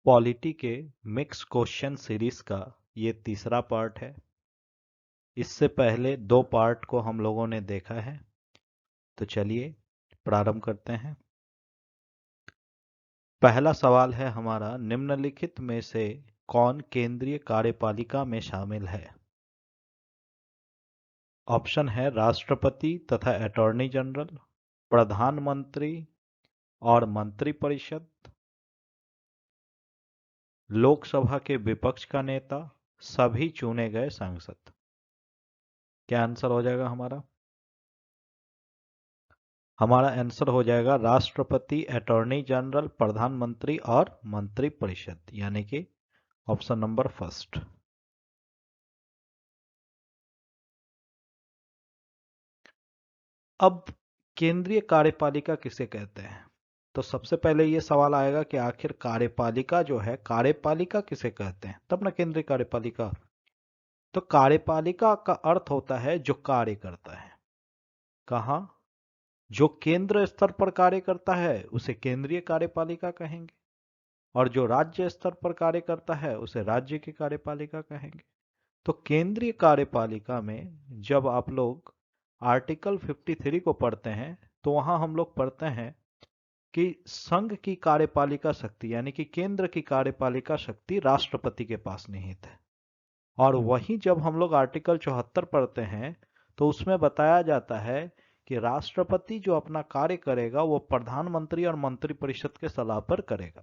Polity के mix question series का ये तीसरा पार्ट है। इससे पहले दो पार्ट को हम लोगों ने देखा है, तो चलिए प्रारंभ करते हैं। पहला सवाल है हमारा, निम्नलिखित में से कौन केंद्रीय कार्यपालिका में शामिल है? ऑप्शन है राष्ट्रपति तथा अटॉर्नी जनरल, प्रधानमंत्री और मंत्रिपरिषद, लोकसभा के विपक्ष का नेता, सभी चुने गए सांसद। क्या आंसर हो जाएगा हमारा? हमारा आंसर हो जाएगा राष्ट्रपति, अटॉर्नी जनरल, प्रधानमंत्री और मंत्रिपरिषद, यानी कि ऑप्शन नंबर फर्स्ट। अब केंद्रीय कार्यपालिका किसे कहते हैं? तो सबसे पहले ये सवाल आएगा कि आखिर कार्यपालिका जो है, कार्यपालिका किसे कहते हैं, तब ना केंद्रीय कार्यपालिका। तो कार्यपालिका का अर्थ होता है जो कार्य करता है। कहाँ? जो केंद्र स्तर पर कार्य करता है उसे केंद्रीय कार्यपालिका कहेंगे, और जो राज्य स्तर पर कार्य करता है उसे राज्य की कार्यपालिका कहेंगे। तो केंद्रीय कार्यपालिका में जब आप लोग आर्टिकल 53 को पढ़ते हैं तो वहां हम लोग पढ़ते हैं कि संघ की कार्यपालिका शक्ति यानी कि केंद्र की कार्यपालिका शक्ति राष्ट्रपति के पास निहित है। और वहीं जब हम लोग आर्टिकल 74 पढ़ते हैं तो उसमें बताया जाता है कि राष्ट्रपति जो अपना कार्य करेगा वो प्रधानमंत्री और मंत्रिपरिषद के सलाह पर करेगा।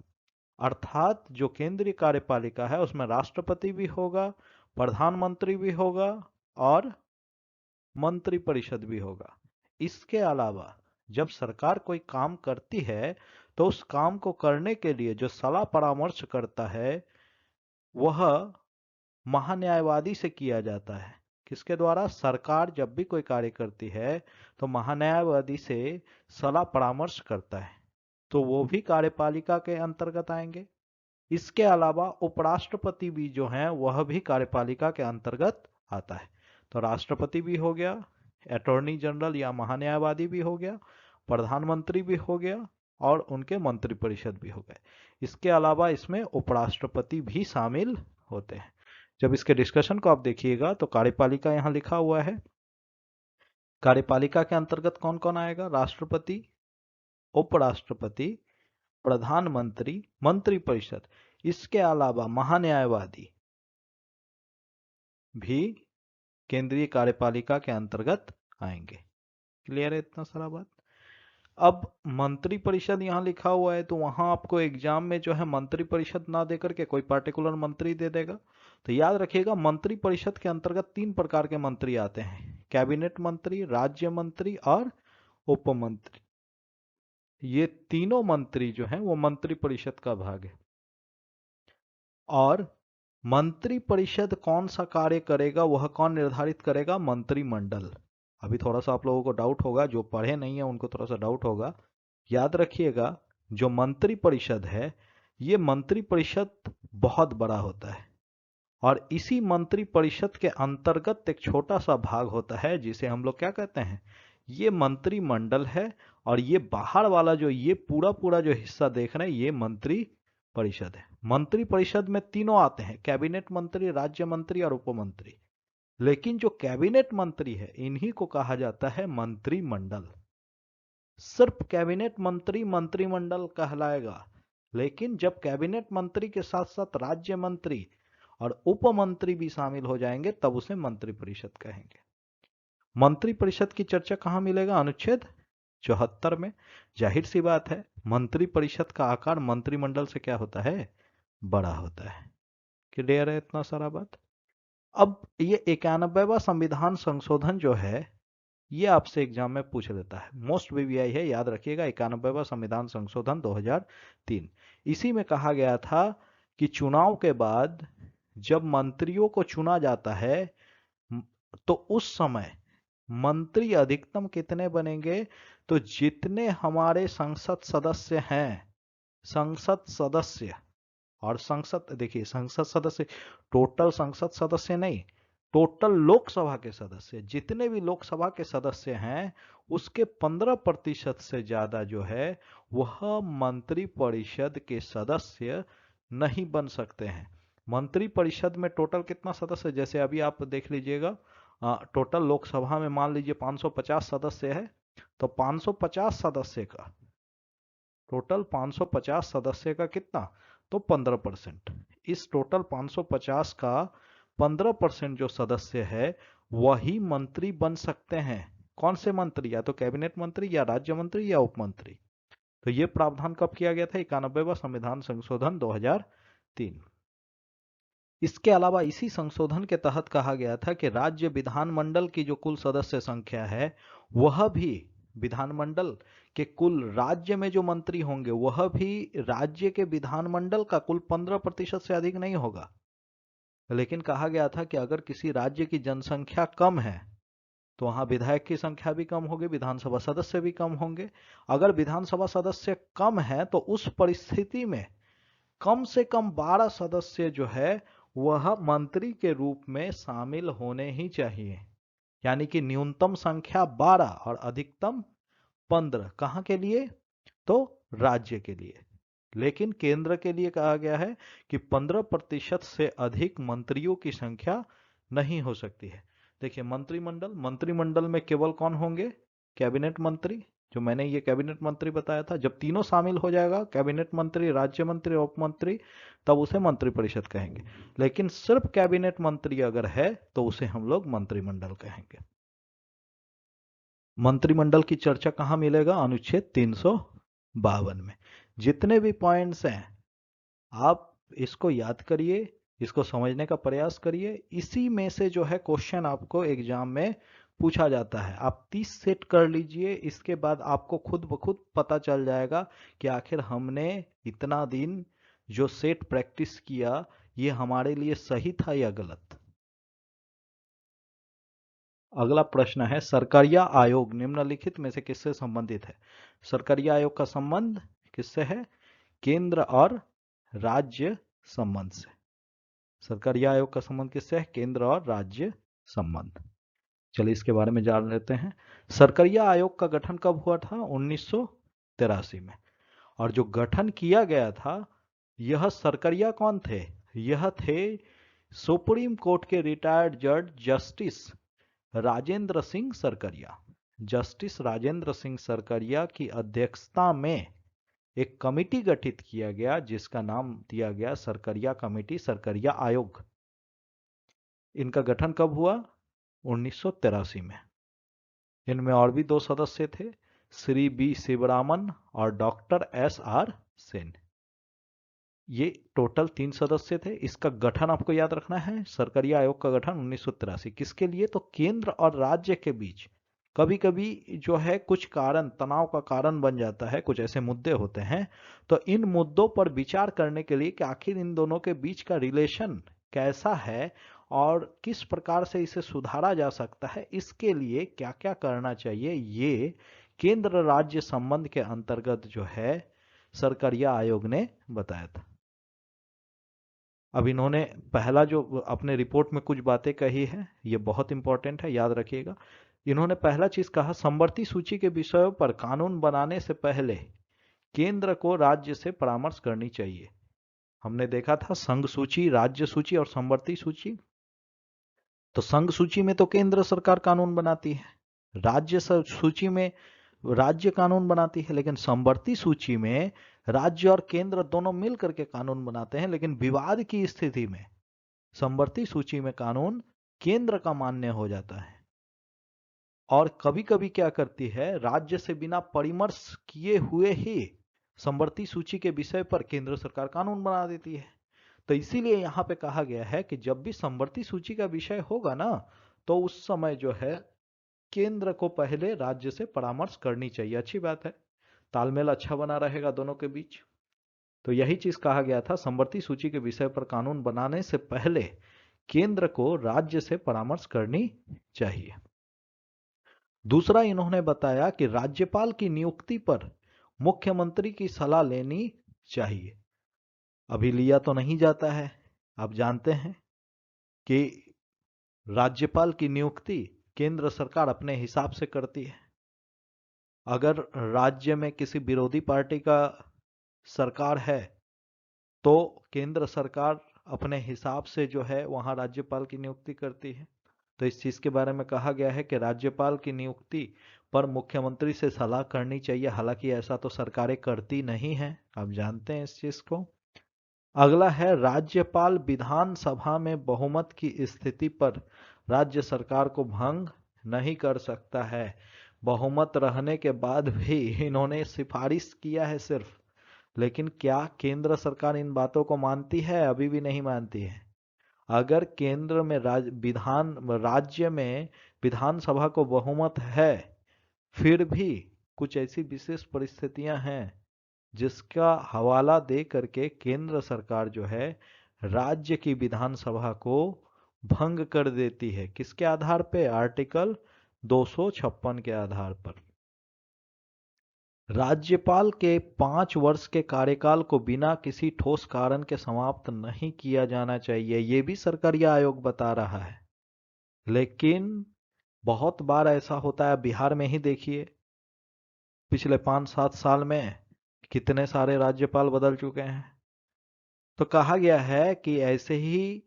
अर्थात जो केंद्रीय कार्यपालिका है उसमें राष्ट्रपति भी होगा, प्रधानमंत्री भी होगा और मंत्रिपरिषद भी होगा। इसके अलावा जब सरकार कोई काम करती है तो उस काम को करने के लिए जो सलाह परामर्श करता है वह महान्यायवादी से किया जाता है। किसके द्वारा? सरकार जब भी कोई कार्य करती है तो महान्यायवादी से सलाह परामर्श करता है, तो वो भी कार्यपालिका के अंतर्गत आएंगे। इसके अलावा उपराष्ट्रपति भी जो हैं वह भी कार्यपालिका के अंतर्गत आता है। तो राष्ट्रपति भी हो गया, अटॉर्नी जनरल या महान्यायवादी भी हो गया, प्रधानमंत्री भी हो गया और उनके मंत्रिपरिषद भी हो गए। इसके अलावा इसमें उपराष्ट्रपति भी शामिल होते हैं। जब इसके डिस्कशन को आप देखिएगा तो कार्यपालिका यहाँ लिखा हुआ है। कार्यपालिका के अंतर्गत कौन कौन आएगा? राष्ट्रपति, उपराष्ट्रपति, प्रधानमंत्री, मंत्रिपरिषद। इसके अलावा महान्यायवादी भी केंद्रीय कार्यपालिका के अंतर्गत आएंगे। क्लियर है इतना सारा बात? अब मंत्रिपरिषद यहाँ लिखा हुआ है तो वहां आपको एग्जाम में जो है मंत्रिपरिषद ना देकर के कोई पार्टिकुलर मंत्री दे देगा। तो याद रखिएगा मंत्रिपरिषद के अंतर्गत तीन प्रकार के मंत्री आते हैं, कैबिनेट मंत्री, राज्य मंत्री और उप मंत्री। ये तीनों मंत्री जो हैं वो मंत्रिपरिषद का भाग है। और मंत्रिपरिषद कौन सा कार्य करेगा वह कौन निर्धारित करेगा? मंत्रिमंडल। अभी थोड़ा सा आप लोगों को डाउट होगा, जो पढ़े नहीं है उनको थोड़ा सा डाउट होगा। याद रखिएगा जो मंत्रिपरिषद है ये मंत्रिपरिषद बहुत बड़ा होता है, और इसी मंत्रिपरिषद के अंतर्गत एक छोटा सा भाग होता है जिसे हम लोग क्या कहते हैं? ये मंत्रिमंडल है। और ये बाहर वाला जो ये पूरा पूरा जो हिस्सा देख रहे हैं ये मंत्री परिषद है। मंत्री परिषद में तीनों आते हैं, कैबिनेट मंत्री, राज्य मंत्री और उप मंत्री। लेकिन जो कैबिनेट मंत्री है इन्हीं को कहा जाता है मंत्रिमंडल। सिर्फ कैबिनेट मंत्री मंत्रिमंडल कहलाएगा, लेकिन जब कैबिनेट मंत्री के साथ साथ राज्य मंत्री और उप मंत्री भी शामिल हो जाएंगे तब उसे मंत्रिपरिषद कहेंगे। मंत्रिपरिषद की चर्चा कहां मिलेगा? अनुच्छेद 74 में। जाहिर सी बात है मंत्रिपरिषद का आकार मंत्रिमंडल से क्या होता है? बड़ा होता है। क्लियर है इतना सारा बात? अब ये 91वां संविधान संशोधन जो है ये आपसे एग्जाम में पूछ लेता है, मोस्ट वीवीआई है, याद रखिएगा। 91वां संविधान संशोधन 2003। इसी में कहा गया था कि चुनाव के बाद जब मंत्रियों को चुना जाता है तो उस समय मंत्री अधिकतम कितने बनेंगे? तो जितने हमारे संसद सदस्य हैं, संसद सदस्य, और संसद देखिए संसद सदस्य टोटल संसद सदस्य नहीं, टोटल लोकसभा के सदस्य, जितने भी लोकसभा के सदस्य हैं उसके 15% से ज्यादा जो है वह मंत्रिपरिषद के सदस्य नहीं बन सकते हैं। मंत्री परिषद में टोटल कितना सदस्य, जैसे अभी आप देख लीजिएगा, टोटल लोकसभा में मान लीजिए 550 सदस्य है, तो 550 सदस्य का टोटल 550 सदस्य का कितना, तो 15%। इस टोटल 550 का 15% जो सदस्य है वही मंत्री बन सकते हैं। कौन से मंत्री, या तो कैबिनेट मंत्री या राज्य मंत्री या उप मंत्री। तो ये प्रावधान कब किया गया था, 91वां संविधान संशोधन 2003। इसके अलावा इसी संशोधन के तहत कहा गया था कि राज्य विधानमंडल की जो कुल सदस्य संख्या है वह भी, विधानमंडल के कुल राज्य में जो मंत्री होंगे वह भी राज्य के विधानमंडल का कुल 15% से अधिक नहीं होगा। लेकिन कहा गया था कि अगर किसी राज्य की जनसंख्या कम है तो वहां विधायक की संख्या भी कम होगी, विधानसभा सदस्य भी कम होंगे। अगर विधानसभा सदस्य कम है तो उस परिस्थिति में कम से कम 12 सदस्य जो है वह मंत्री के रूप में शामिल होने ही चाहिए। यानी कि न्यूनतम संख्या 12 और अधिकतम 15। कहां के लिए, तो राज्य के लिए। लेकिन केंद्र के लिए कहा गया है कि 15% से अधिक मंत्रियों की संख्या नहीं हो सकती है। देखिए मंत्रिमंडल में केवल कौन होंगे, कैबिनेट मंत्री, जो मैंने ये कैबिनेट मंत्री बताया था। जब तीनों शामिल हो जाएगा, कैबिनेट मंत्री, राज्य मंत्री, उप मंत्री, तब उसे मंत्रिपरिषद कहेंगे। लेकिन सिर्फ कैबिनेट मंत्री अगर है तो उसे हम लोग मंत्रिमंडल कहेंगे। मंत्रिमंडल की चर्चा कहां मिलेगा, अनुच्छेद 352 में। जितने भी पॉइंट्स हैं आप इसको याद करिए, इसको समझने का प्रयास करिए। इसी में से जो है क्वेश्चन आपको एग्जाम में पूछा जाता है। आप 30 सेट कर लीजिए, इसके बाद आपको खुद ब खुद पता चल जाएगा कि आखिर हमने इतना दिन जो सेट प्रैक्टिस किया ये हमारे लिए सही था या गलत। अगला प्रश्न है, सरकारिया आयोग निम्नलिखित में से किससे संबंधित है। सरकारिया आयोग का संबंध किससे है, केंद्र और राज्य संबंध से। सरकारिया आयोग का संबंध किससे है, केंद्र और राज्य संबंध। चलिए इसके बारे में जान लेते हैं। सरकारिया आयोग का गठन कब हुआ था, 1983 में। और जो गठन किया गया था, यह सरकारिया कौन थे, यह थे सुप्रीम कोर्ट के रिटायर्ड जज जस्टिस राजेंद्र सिंह सरकारिया। जस्टिस राजेंद्र सिंह सरकारिया की अध्यक्षता में एक कमिटी गठित किया गया जिसका नाम दिया गया सरकारिया कमेटी, सरकारिया आयोग। इनका गठन कब हुआ, 1983 में। इनमें और भी 2 सदस्य थे, श्री बी शिवरामन और डॉक्टर SR सेन। ये टोटल 3 सदस्य थे। इसका गठन आपको याद रखना है, सरकारिया आयोग का गठन 1983। किसके लिए, तो केंद्र और राज्य के बीच कभी कभी जो है कुछ कारण, तनाव का कारण बन जाता है, कुछ ऐसे मुद्दे होते हैं। तो इन मुद्दों पर विचार करने के लिए कि आखिर इन दोनों के बीच का रिलेशन कैसा है और किस प्रकार से इसे सुधारा जा सकता है, इसके लिए क्या क्या करना चाहिए, ये केंद्र राज्य संबंध के अंतर्गत जो है सरकारिया आयोग ने बताया था। अब इन्होंने पहला जो अपने रिपोर्ट में कुछ बातें कही है, ये बहुत इंपॉर्टेंट है, याद रखिएगा। इन्होंने पहला चीज कहा, समवर्ती सूची के विषयों पर कानून बनाने से पहले केंद्र को राज्य से परामर्श करनी चाहिए। हमने देखा था संघ सूची, राज्य सूची और समवर्ती सूची। तो संघ सूची में तो केंद्र सरकार कानून बनाती है, राज्य सूची में राज्य कानून बनाती है, लेकिन समवर्ती सूची में राज्य और केंद्र दोनों मिल करके कानून बनाते हैं। लेकिन विवाद की स्थिति में समवर्ती सूची में कानून केंद्र का मान्य हो जाता है। और कभी कभी क्या करती है, राज्य से बिना परामर्श किए हुए ही समवर्ती सूची के विषय पर केंद्र सरकार कानून बना देती है। तो इसीलिए यहां पे कहा गया है कि जब भी समवर्ती सूची का विषय होगा ना, तो उस समय जो है केंद्र को पहले राज्य से परामर्श करनी चाहिए। अच्छी बात है, तालमेल अच्छा बना रहेगा दोनों के बीच। तो यही चीज कहा गया था, समवर्ती सूची के विषय पर कानून बनाने से पहले केंद्र को राज्य से परामर्श करनी चाहिए। दूसरा इन्होंने बताया कि राज्यपाल की नियुक्ति पर मुख्यमंत्री की सलाह लेनी चाहिए। अभी लिया तो नहीं जाता है, आप जानते हैं कि राज्यपाल की नियुक्ति केंद्र सरकार अपने हिसाब से करती है। अगर राज्य में किसी विरोधी पार्टी का सरकार है तो केंद्र सरकार अपने हिसाब से जो है वहाँ राज्यपाल की नियुक्ति करती है। तो इस चीज़ के बारे में कहा गया है कि राज्यपाल की नियुक्ति पर मुख्यमंत्री से सलाह करनी चाहिए। हालांकि ऐसा तो सरकारें करती नहीं हैं, आप जानते हैं इस चीज़ को। अगला है राज्यपाल विधानसभा में बहुमत की स्थिति पर राज्य सरकार को भंग नहीं कर सकता है। बहुमत रहने के बाद भी इन्होंने सिफारिश किया है सिर्फ, लेकिन क्या केंद्र सरकार इन बातों को मानती है? अभी भी नहीं मानती है। अगर केंद्र में राज्य में विधानसभा को बहुमत है, फिर भी कुछ ऐसी विशेष परिस्थितियां हैं जिसका हवाला दे करके केंद्र सरकार जो है राज्य की विधानसभा को भंग कर देती है। किसके आधार पे? आर्टिकल 256 के आधार पर। राज्यपाल के 5 वर्ष के कार्यकाल को बिना किसी ठोस कारण के समाप्त नहीं किया जाना चाहिए, ये भी सरकारी आयोग बता रहा है। लेकिन बहुत बार ऐसा होता है, बिहार में ही देखिए, पिछले 5-7 साल में कितने सारे राज्यपाल बदल चुके हैं। तो कहा गया है कि ऐसे ही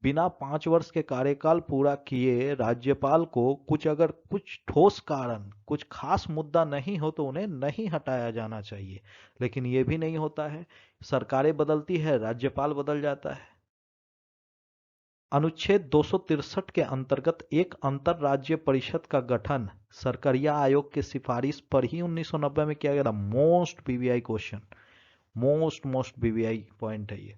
बिना 5 वर्ष के कार्यकाल पूरा किए राज्यपाल को अगर कुछ ठोस कारण, कुछ खास मुद्दा नहीं हो तो उन्हें नहीं हटाया जाना चाहिए। लेकिन ये भी नहीं होता है, सरकारें बदलती है, राज्यपाल बदल जाता है। अनुच्छेद 263 के अंतर्गत एक अंतर राज्य परिषद का गठन सरकारिया आयोग के सिफारिश पर ही 1990 में किया गया था। Most BVI question, most BVI point है ये।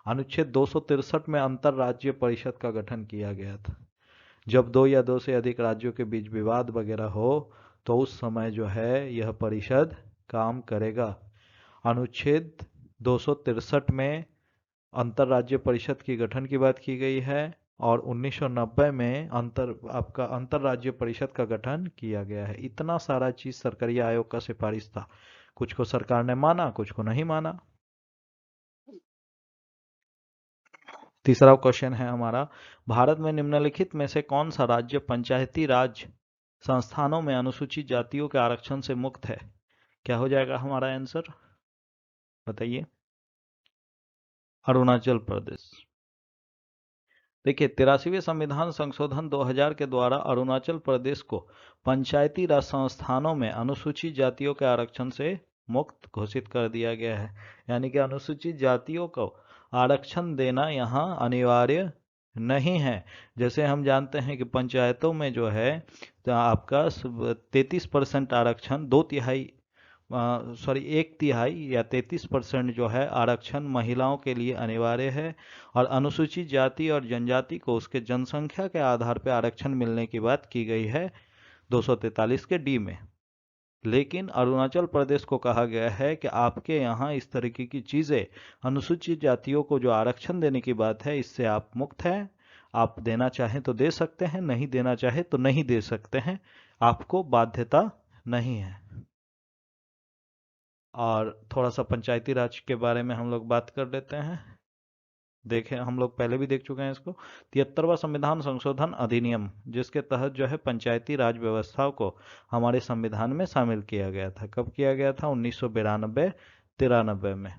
अनुच्छेद 263 में अंतर राज्य परिषद का गठन किया गया था। जब 2 या 2 से अधिक राज्यों के बीच विवाद वगैरह हो तो उस समय जो है यह परिषद काम करेगा। अनुच्छेद 263 में अंतर राज्य परिषद की गठन की बात की गई है और 1990 में अंतर राज्य परिषद का गठन किया गया है। इतना सारा चीज सरकारी आयोग का सिफारिश था, कुछ को सरकार ने माना, कुछ को नहीं माना। तीसरा क्वेश्चन है हमारा, भारत में निम्नलिखित में से कौन सा राज्य पंचायती राज संस्थानों में अनुसूचित जातियों के आरक्षण से मुक्त है? क्या हो जाएगा हमारा आंसर, बताइए? अरुणाचल प्रदेश। देखिए, 83वें संविधान संशोधन 2000 के द्वारा अरुणाचल प्रदेश को पंचायती राज संस्थानों में अनुसूचित जातियों के आरक्षण से मुक्त घोषित कर दिया गया है। यानी कि अनुसूचित जातियों को आरक्षण देना यहाँ अनिवार्य नहीं है। जैसे हम जानते हैं कि पंचायतों में जो है तो आपका 33% आरक्षण, 1/3 या 33% जो है आरक्षण महिलाओं के लिए अनिवार्य है। और अनुसूचित जाति और जनजाति को उसके जनसंख्या के आधार पर आरक्षण मिलने की बात की गई है 243 के डी में। लेकिन अरुणाचल प्रदेश को कहा गया है कि आपके यहाँ इस तरीके की चीजें, अनुसूचित जातियों को जो आरक्षण देने की बात है, इससे आप मुक्त हैं। आप देना चाहें तो दे सकते हैं, नहीं देना चाहे तो नहीं दे सकते हैं, आपको बाध्यता नहीं है। और थोड़ा सा पंचायती राज के बारे में हम लोग बात कर लेते हैं। देखें, हम लोग पहले भी देख चुके हैं इसको। 73वां संविधान संशोधन अधिनियम, जिसके तहत जो है पंचायती राज व्यवस्था को हमारे संविधान में शामिल किया गया था। कब किया गया था? 1992-93 में।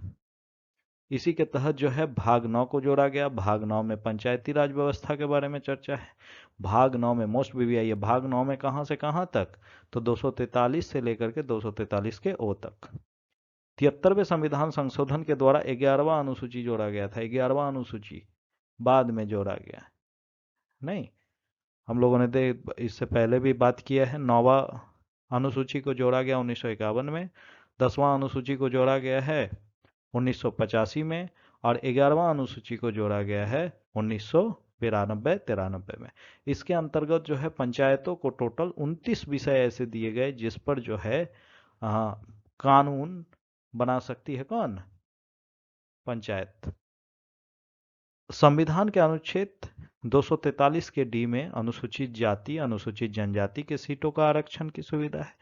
इसी के तहत जो है भाग 9 को जोड़ा गया। भाग 9 में पंचायती राज व्यवस्था के बारे में चर्चा है। भाग 9 में मोस्ट बीवीआई है। भाग 9 में कहां से कहां तक? तो 243 से लेकर के 243 के ओ तक। 73वें संविधान संशोधन के द्वारा 11वां अनुसूची जोड़ा गया था। 11वां अनुसूची बाद में जोड़ा गया नहीं, हम लोगों ने इससे पहले भी बात किया है। 9वां अनुसूची को जोड़ा गया 1951 में, 10वां अनुसूची को जोड़ा गया है 1985 में और 11वां अनुसूची को जोड़ा गया है 1992-93 में। इसके अंतर्गत जो है पंचायतों को टोटल 29 विषय ऐसे दिए गए जिस पर जो है कानून बना सकती है कौन? पंचायत। संविधान के अनुच्छेद 243 के डी में अनुसूचित जाति, अनुसूचित जनजाति के सीटों का आरक्षण की सुविधा है।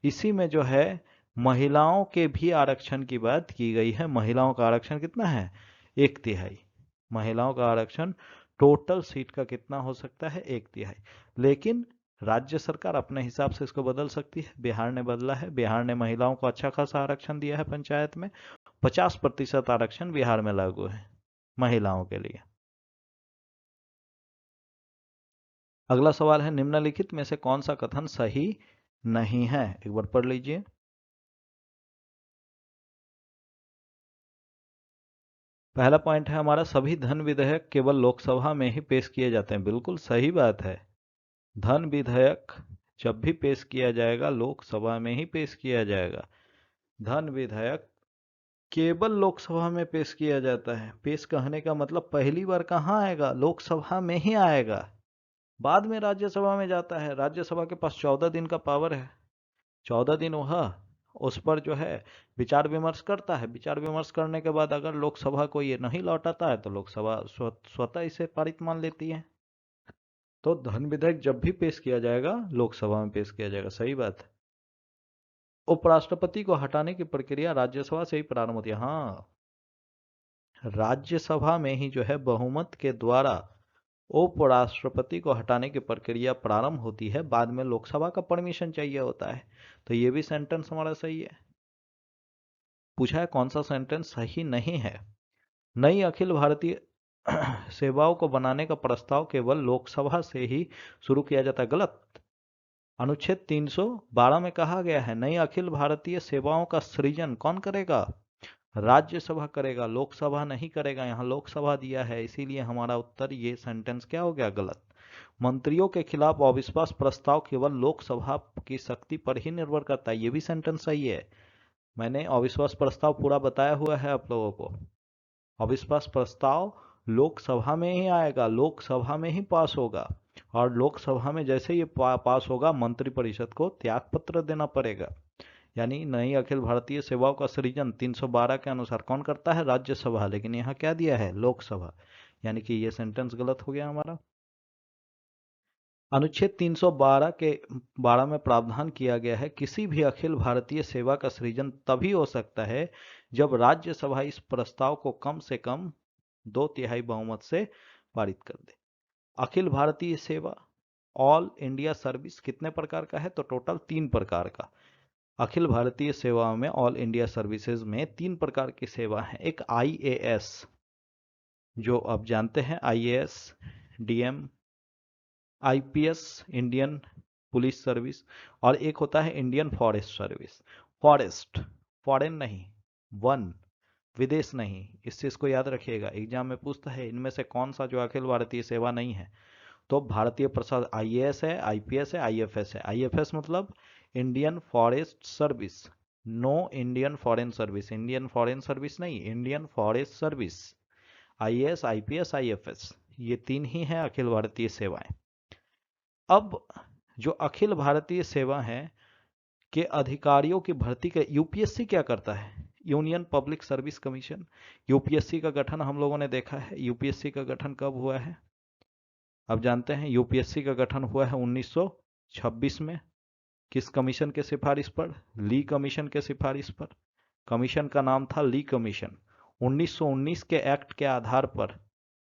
इसी में जो है महिलाओं के भी आरक्षण की बात की गई है। महिलाओं का आरक्षण कितना है? 1/3। महिलाओं का आरक्षण टोटल सीट का कितना हो सकता है? 1/3। लेकिन राज्य सरकार अपने हिसाब से इसको बदल सकती है। बिहार ने बदला है। बिहार ने महिलाओं को अच्छा खासा आरक्षण दिया है पंचायत में। 50% आरक्षण बिहार में लागू है महिलाओं के लिए। अगला सवाल है, निम्नलिखित में से कौन सा कथन सही नहीं है? एक बार पढ़ लीजिए। पहला पॉइंट है हमारा, सभी धन विधेयक केवल लोकसभा में ही पेश किए जाते हैं। बिल्कुल सही बात है। धन विधेयक जब भी पेश किया जाएगा लोकसभा में ही पेश किया जाएगा। धन विधेयक केवल लोकसभा में पेश किया जाता है। पेश कहने का मतलब पहली बार कहाँ आएगा? लोकसभा में ही आएगा, बाद में राज्यसभा में जाता है। राज्यसभा के पास 14 दिन का पावर है। 14 दिन वह उस पर जो है विचार विमर्श करता है। विचार विमर्श करने के बाद अगर लोकसभा को ये नहीं लौटाता है तो लोकसभा स्वतः इसे पारित मान लेती है। तो धन विधेयक जब भी पेश किया जाएगा लोकसभा में पेश किया जाएगा। सही बात है। उपराष्ट्रपति को हटाने की प्रक्रिया राज्यसभा से ही प्रारंभ होती है। हाँ, राज्यसभा में ही जो है बहुमत के द्वारा उपराष्ट्रपति को हटाने की प्रक्रिया प्रारंभ होती है। बाद में लोकसभा का परमिशन चाहिए होता है। तो ये भी सेंटेंस हमारा सही है। पूछा है कौन सा सेंटेंस सही नहीं है? नई अखिल भारतीय सेवाओं को बनाने का प्रस्ताव केवल लोकसभा से ही शुरू किया जाता है। गलत। अनुच्छेद 312 में कहा गया है नई अखिल भारतीय सेवाओं का सृजन कौन करेगा? राज्यसभा करेगा, लोकसभा नहीं करेगा। यहाँ लोकसभा दिया है, इसीलिए हमारा उत्तर ये सेंटेंस क्या हो गया? गलत। मंत्रियों के खिलाफ अविश्वास प्रस्ताव केवल लोकसभा की शक्ति पर ही निर्भर करता है। ये भी सेंटेंस सही है। मैंने अविश्वास प्रस्ताव पूरा बताया हुआ है आप लोगों को। अविश्वास प्रस्ताव लोकसभा में ही आएगा, लोकसभा में ही पास होगा, और लोकसभा में जैसे ये पास होगा मंत्रिपरिषद को त्याग पत्र देना पड़ेगा। यानी नई अखिल भारतीय सेवाओं का सृजन 312 के अनुसार कौन करता है? राज्यसभा। लेकिन यहाँ क्या दिया है? लोकसभा। यानी कि ये सेंटेंस गलत हो गया हमारा। अनुच्छेद 312 के 12 में प्रावधान किया गया है किसी भी अखिल भारतीय सेवा का सृजन तभी हो सकता है जब राज्यसभा इस प्रस्ताव को कम से कम 2/3 बहुमत से पारित कर दे। अखिल भारतीय सेवा ऑल इंडिया सर्विस कितने प्रकार का है? तो टोटल 3 प्रकार का। अखिल भारतीय सेवाओं में ऑल इंडिया सर्विसेज में 3 प्रकार की सेवा है। एक आईएएस, जो आप जानते हैं, IAS, DM, IPS, Indian police service, और एक होता है Indian forest service. Forest, foreign नहीं, वन, विदेश नहीं। इस चीज को याद रखिएगा, एग्जाम में पूछता है इनमें से कौन सा जो अखिल भारतीय सेवा नहीं है। तो भारतीय प्रशासन आईएएस है, आईपीएस है, आईएफएस है। आईएफएस मतलब Indian forest service, no Indian foreign service. Indian foreign service नहीं, Indian forest service. IAS, IPS, IFS, ये 3 ही हैं अखिल भारतीय सेवाएं। अब जो अखिल भारतीय सेवा है के अधिकारियों की भर्ती का यूपीएससी क्या करता है? Union public service commission. UPSC का गठन हम लोगों ने देखा है। यूपीएससी का गठन कब हुआ है? अब जानते हैं। यूपीएससी का गठन हुआ है 1926 में। किस कमीशन के सिफारिश पर? ली कमीशन के सिफारिश पर। कमीशन का नाम था ली कमीशन। 1919 के एक्ट के आधार पर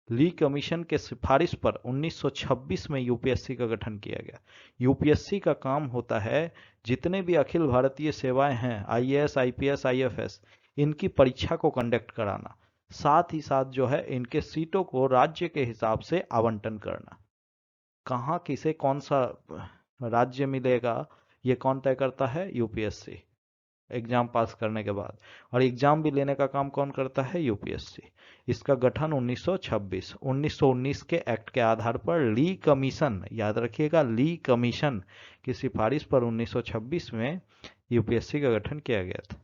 ली कमीशन के सिफारिश पर 1926 में यूपीएससी का गठन किया गया। यूपीएससी का काम होता है जितने भी अखिल भारतीय सेवाएं हैं, आईएएस, आईपीएस, आईएफएस, इनकी परीक्षा को कंडक्ट कराना, साथ ही साथ जो है इनके सीटों को राज्य के हिसाब से आवंटन करना। कहाँ किसे कौन सा राज्य मिलेगा ये कौन तय करता है? यूपीएससी, एग्जाम पास करने के बाद। और एग्जाम भी लेने का काम कौन करता है? यूपीएससी। इसका गठन 1926, 1919 के एक्ट के आधार पर ली कमीशन, याद रखिएगा, ली कमीशन की सिफारिश पर 1926 में यूपीएससी का गठन किया गया था।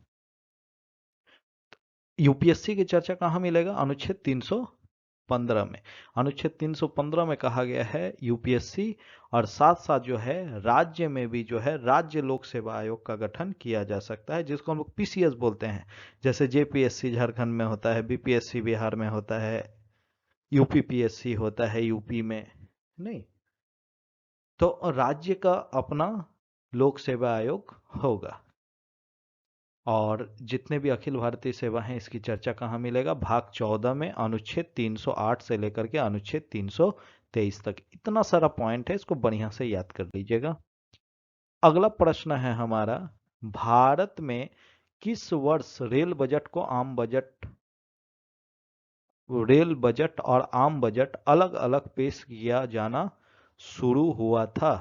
यूपीएससी की चर्चा कहाँ मिलेगा? अनुच्छेद 315 में। अनुच्छेद 315 में कहा गया है यूपीएससी और साथ साथ जो है राज्य में भी जो है राज्य लोक सेवा आयोग का गठन किया जा सकता है, जिसको हम लोग पीसीएस बोलते हैं। जैसे जेपीएससी झारखंड में होता है, बीपीएससी बिहार में होता है, यूपीपीएससी होता है यूपी में, नहीं। तो राज्य का अपना लोक सेवा आयोग होगा। और जितने भी अखिल भारतीय सेवा हैं इसकी चर्चा कहाँ मिलेगा? भाग 14 में, अनुच्छेद 308 से लेकर के अनुच्छेद 323 तक। इतना सारा पॉइंट है, इसको बढ़िया से याद कर लीजिएगा। अगला प्रश्न है हमारा, भारत में किस वर्ष रेल बजट और आम बजट अलग अलग पेश किया जाना शुरू हुआ था?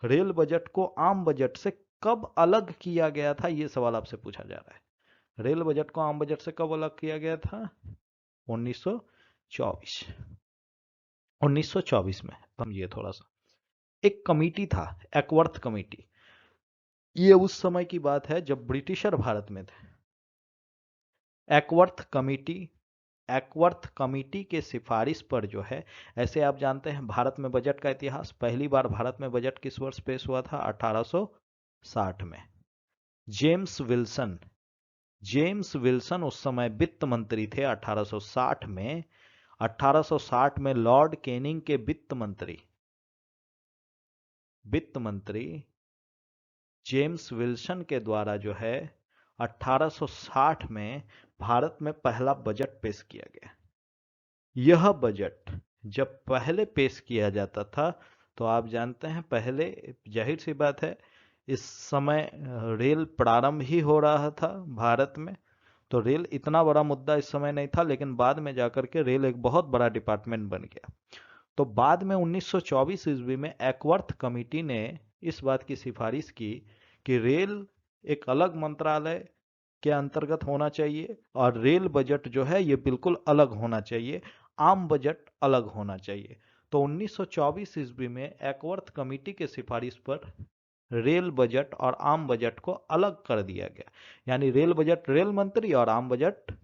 रेल बजट को आम बजट से कब अलग किया गया था, यह सवाल आपसे पूछा जा रहा है। रेल बजट को आम बजट से कब अलग किया गया था? 1924। 1924 में। समझिए थोड़ा सा। एक कमेटी था, एकवर्थ कमेटी। ये उस समय की बात है जब ब्रिटिशर भारत में थे। एकवर्थ कमेटी, एकवर्थ कमेटी के सिफारिश पर जो है, ऐसे आप जानते हैं भारत में बजट का इतिहास, पहली बार भारत में बजट किस वर्ष पेश हुआ था? 1860 में। जेम्स विल्सन, जेम्स विल्सन उस समय वित्त मंत्री थे 1860 में। 1860 में लॉर्ड कैनिंग के वित्त मंत्री जेम्स विल्सन के द्वारा जो है 1860 में भारत में पहला बजट पेश किया गया। यह बजट जब पहले पेश किया जाता था तो आप जानते हैं, पहले जाहिर सी बात है इस समय रेल प्रारंभ ही हो रहा था भारत में, तो रेल इतना बड़ा मुद्दा इस समय नहीं था, लेकिन बाद में जाकर के रेल एक बहुत बड़ा डिपार्टमेंट बन गया। तो बाद में 1924 ईस्वी में एकवर्थ कमेटी ने इस बात की सिफारिश की कि रेल एक अलग मंत्रालय के अंतर्गत होना चाहिए और रेल बजट जो है ये बिल्कुल अलग होना चाहिए, आम बजट अलग होना चाहिए। तो 1924 ईस्वी में एकवर्थ कमेटी के सिफारिश पर रेल बजट और आम बजट को अलग कर दिया गया। यानी रेल बजट रेल मंत्री और आम बजट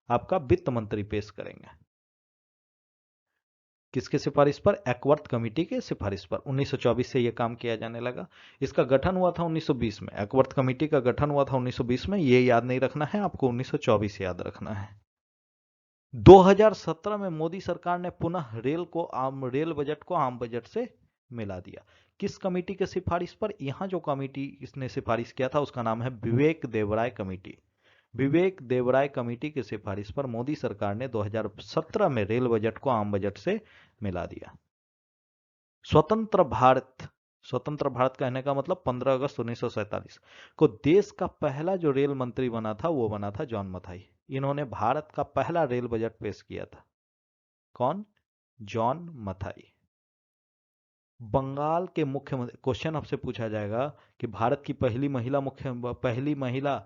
आपका वित्त मंत्री पेश करेंगे। किसके सिफारिश पर? एकवर्थ कमेटी के सिफारिश पर। 1924 से यह काम किया जाने लगा। इसका गठन हुआ था 1920 में। एकवर्थ कमेटी का गठन हुआ था 1920 में। ये याद नहीं रखना है आपको, 1924 याद रखना है। 2017 में मोदी सरकार ने पुनः रेल बजट को आम बजट से मिला दिया। किस कमेटी के सिफारिश पर? यहां जो कमेटी इसने सिफारिश किया था उसका नाम है विवेक देवराय कमेटी। विवेक देवराय कमेटी की सिफारिश पर मोदी सरकार ने 2017 में रेल बजट को आम बजट से मिला दिया। स्वतंत्र भारत, स्वतंत्र भारत कहने का मतलब 15 अगस्त 1947 को देश का पहला जो रेल मंत्री बना था वो बना था जॉन मथाई। इन्होंने भारत का पहला रेल बजट पेश किया था। कौन? जॉन मथाई। बंगाल के मुख्यमंत्री, क्वेश्चन आपसे पूछा जाएगा कि भारत की पहली महिला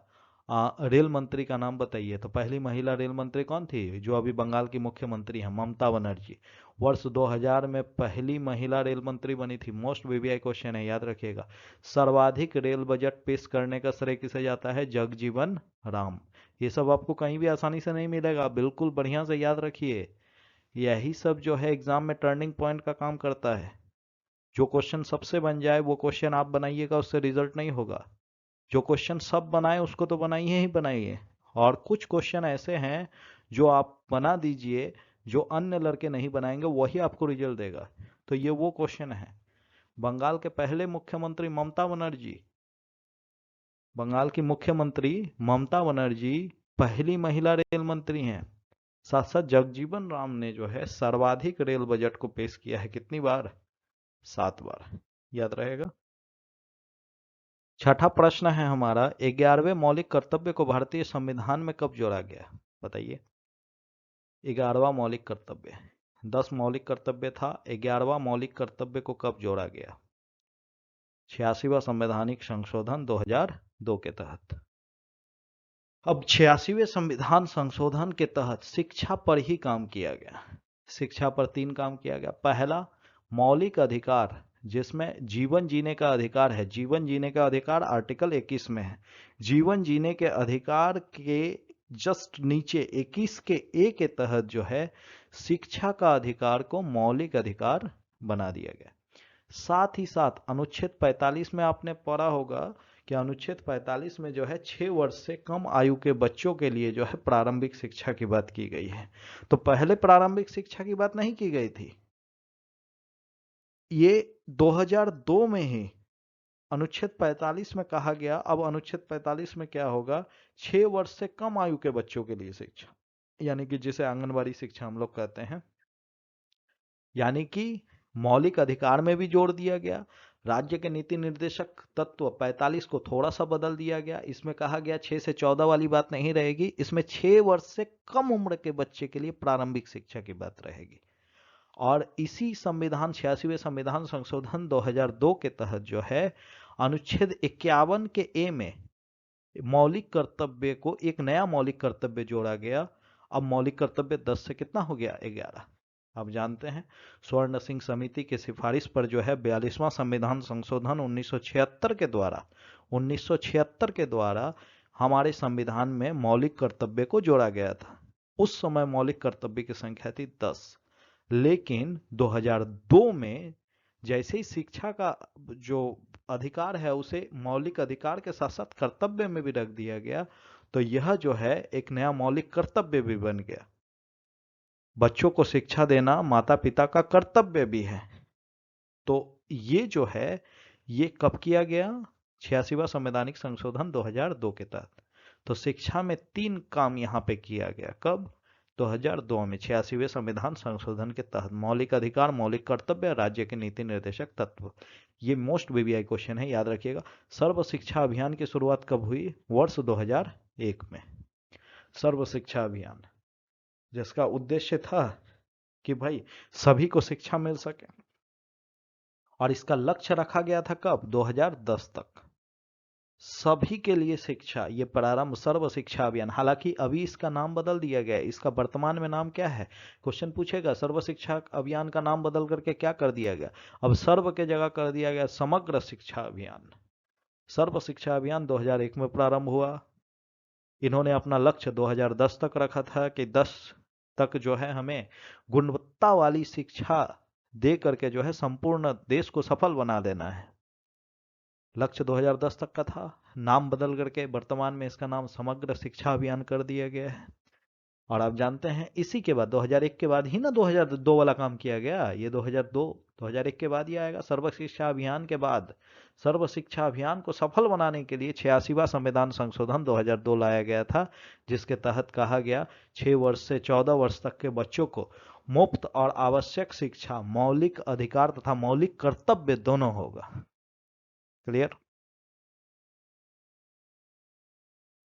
रेल मंत्री का नाम बताइए, तो पहली महिला रेल मंत्री कौन थी? जो अभी बंगाल की मुख्यमंत्री हैं, ममता बनर्जी। वर्ष 2000 में पहली महिला रेल मंत्री बनी थी। मोस्ट वीवीआई क्वेश्चन है, याद रखिएगा। सर्वाधिक रेल बजट पेश करने का श्रेय किसे जाता है? जगजीवन राम। ये सब आपको कहीं भी आसानी से नहीं मिलेगा, बिल्कुल बढ़िया से याद रखिए। यही सब जो है एग्जाम में टर्निंग पॉइंट का काम करता है। जो क्वेश्चन सबसे बन जाए वो क्वेश्चन आप बनाइएगा, उससे रिजल्ट नहीं होगा। जो क्वेश्चन सब बनाए उसको तो बनाइए ही बनाइए। और कुछ क्वेश्चन ऐसे हैं जो आप बना दीजिए, जो अन्य लड़के नहीं बनाएंगे, वही आपको रिजल्ट देगा। तो ये वो क्वेश्चन है। बंगाल के पहले मुख्यमंत्री ममता बनर्जी, बंगाल की मुख्यमंत्री ममता बनर्जी पहली महिला रेल मंत्री हैं। साथ साथ जगजीवन राम ने जो है सर्वाधिक रेल बजट को पेश किया है। कितनी बार? 7 बार। याद रहेगा। छठा प्रश्न है हमारा, 11वें मौलिक कर्तव्य को भारतीय संविधान में कब जोड़ा गया? बताइए। 11वां मौलिक कर्तव्य, 10 मौलिक कर्तव्य था, 11वां मौलिक कर्तव्य को कब जोड़ा गया? 86वां संवैधानिक संशोधन 2002 के तहत। अब 86वें संविधान संशोधन के तहत शिक्षा पर ही काम किया गया। शिक्षा पर 3 काम किया गया। पहला, मौलिक अधिकार, जिसमें जीवन जीने का अधिकार है। जीवन जीने का अधिकार आर्टिकल 21 में है। जीवन जीने के अधिकार के जस्ट नीचे 21 के ए के तहत जो है शिक्षा का अधिकार को मौलिक अधिकार बना दिया गया। साथ ही साथ अनुच्छेद 45 में आपने पढ़ा होगा कि अनुच्छेद 45 में जो है 6 वर्ष से कम आयु के बच्चों के लिए जो है प्रारंभिक शिक्षा की बात की गई है। तो पहले प्रारंभिक शिक्षा की बात नहीं की गई थी। ये 2002 में ही अनुच्छेद 45 में कहा गया। अब अनुच्छेद 45 में क्या होगा? 6 वर्ष से कम आयु के बच्चों के लिए शिक्षा, यानी कि जिसे आंगनबाड़ी शिक्षा हम लोग कहते हैं। यानी कि मौलिक अधिकार में भी जोड़ दिया गया, राज्य के नीति निर्देशक तत्व 45 को थोड़ा सा बदल दिया गया। इसमें कहा गया 6 से 14 वाली बात नहीं रहेगी, इसमें 6 वर्ष से कम उम्र के बच्चे के लिए प्रारंभिक शिक्षा की बात रहेगी। और इसी संविधान 86वें संविधान संशोधन 2002 के तहत जो है अनुच्छेद 51 के ए में मौलिक कर्तव्य को एक नया मौलिक कर्तव्य जोड़ा गया। अब मौलिक कर्तव्य 10 से कितना हो गया, 11। आप जानते हैं स्वर्ण सिंह समिति की सिफारिश पर जो है 42वां संविधान संशोधन 1976 के द्वारा हमारे संविधान में मौलिक कर्तव्य को जोड़ा गया था। उस समय मौलिक कर्तव्य की संख्या थी 10, लेकिन 2002 में जैसे ही शिक्षा का जो अधिकार है उसे मौलिक अधिकार के साथ साथ कर्तव्य में भी रख दिया गया, तो यह जो है एक नया मौलिक कर्तव्य भी बन गया। बच्चों को शिक्षा देना माता पिता का कर्तव्य भी है। तो ये जो है ये कब किया गया, 86वां संवैधानिक संशोधन 2002 के तहत। तो शिक्षा में 3 काम यहाँ पे किया गया, कब, 2002 में 86वें संविधान संशोधन के तहत। मौलिक अधिकार, मौलिक कर्तव्य, राज्य के नीति निर्देशक तत्व। ये मोस्ट वीवीआई क्वेश्चन है, याद रखिएगा। सर्व शिक्षा अभियान की शुरुआत कब हुई, वर्ष 2001 में। सर्व शिक्षा अभियान जिसका उद्देश्य था कि भाई सभी को शिक्षा मिल सके, और इसका लक्ष्य रखा गया था कब, 2010 तक सभी के लिए शिक्षा। ये प्रारंभ सर्व शिक्षा अभियान, हालांकि अभी इसका नाम बदल दिया गया है। इसका वर्तमान में नाम क्या है, क्वेश्चन पूछेगा। सर्व शिक्षा अभियान का नाम बदल करके क्या कर दिया गया, अब सर्व के जगह कर दिया गया समग्र शिक्षा अभियान। सर्व शिक्षा अभियान 2001 में प्रारंभ हुआ। इन्होंने अपना लक्ष्य 2010 तक रखा था कि 10 तक जो है हमें गुणवत्ता वाली शिक्षा दे करके जो है संपूर्ण देश को सफल बना देना है। लक्ष्य 2010 तक का था, नाम बदल करके वर्तमान में इसका नाम समग्र शिक्षा अभियान कर दिया गया है। और आप जानते हैं इसी के बाद 2001 के बाद ही ना 2002 वाला काम किया गया। ये 2001 के बाद ही आएगा। सर्व शिक्षा अभियान के बाद सर्व शिक्षा अभियान को सफल बनाने के लिए 86वां संविधान संशोधन 2002 लाया गया था, जिसके तहत कहा गया 6 वर्ष से 14 वर्ष तक के बच्चों को मुफ्त और आवश्यक शिक्षा, मौलिक अधिकार तथा मौलिक कर्तव्य दोनों होगा। क्लियर।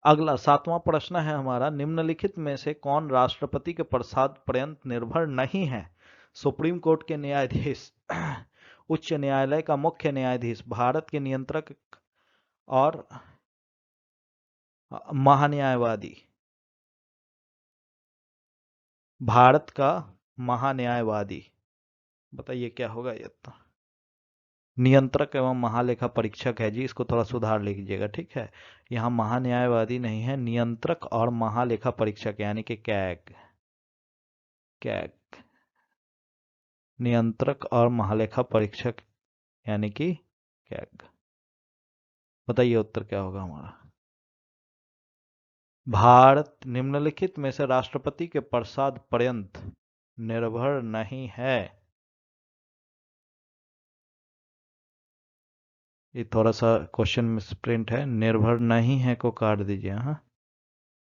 अगला 7वां प्रश्न है हमारा, निम्नलिखित में से कौन राष्ट्रपति के प्रसाद पर्यंत निर्भर नहीं है। सुप्रीम कोर्ट के न्यायाधीश, उच्च न्यायालय का मुख्य न्यायाधीश, भारत के नियंत्रक और महान्यायवादी। भारत का महान्यायवादी, बताइए क्या होगा ये। तो नियंत्रक एवं महालेखा परीक्षक है जी, इसको थोड़ा सुधार लीजिएगा, ठीक है। यहाँ महान्यायवादी नहीं है, नियंत्रक और महालेखा परीक्षक यानी कि कैग। नियंत्रक और महालेखा परीक्षक यानी कि कैग। बताइए उत्तर क्या होगा हमारा। भारत निम्नलिखित में से राष्ट्रपति के प्रसाद पर्यंत निर्भर नहीं है। ये थोड़ा सा क्वेश्चन मिसप्रिंट है, निर्भर नहीं है को काट दीजिए। हाँ,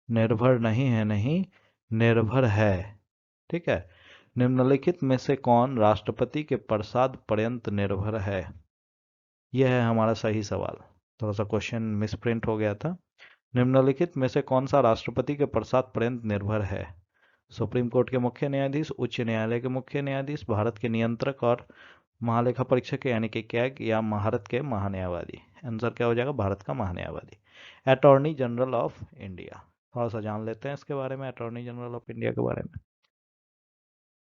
निर्भर नहीं है, नहीं निर्भर है, ठीक है। निम्नलिखित में से कौन राष्ट्रपति के प्रसाद पर्यंत निर्भर है, यह है हमारा सही सवाल। थोड़ा सा क्वेश्चन मिसप्रिंट हो गया था। निम्नलिखित में से कौन सा राष्ट्रपति के प्रसाद पर्यंत निर्भर है। सुप्रीम कोर्ट के मुख्य न्यायाधीश, उच्च न्यायालय के मुख्य न्यायाधीश, भारत के नियंत्रक और महालेखा परीक्षक यानी कि कैग, या भारत के महान्यायवादी। आंसर क्या हो जाएगा, भारत का महान्यायवादी। अटॉर्नी जनरल ऑफ इंडिया, थोड़ा सा जान लेते हैं इसके बारे में, अटॉर्नी जनरल ऑफ इंडिया के बारे में।